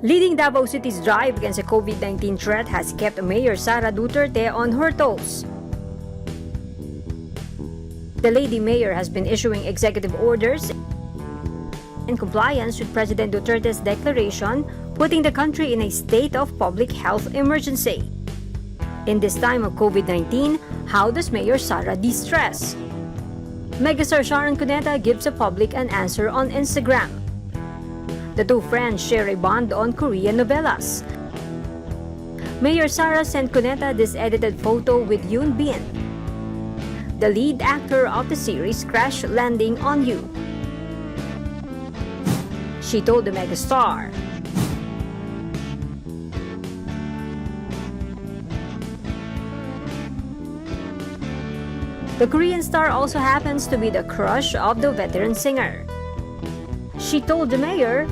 Leading Davao City's drive against the COVID-19 threat has kept Mayor Sara Duterte on her toes. The Lady Mayor has been issuing executive orders in compliance with President Duterte's declaration, putting the country in a state of public health emergency. In this time of COVID-19, how does Mayor Sara de-stress? Megastar Sharon Cuneta gives the public an answer on Instagram. The two friends share a bond on Korean novellas. Mayor Sara sent Cuneta this edited photo with Yoon Bin, the lead actor of the series Crash Landing on You. She told the megastar, the Korean star also happens to be the crush of the veteran singer. She told the mayor,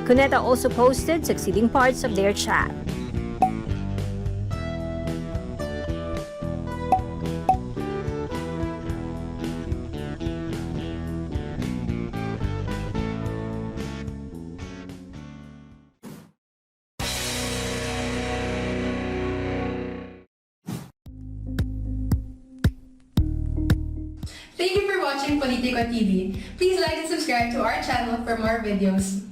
Cuneta also posted succeeding parts of their chat. Thank you for watching Politico TV. Please like and subscribe to our channel for more videos.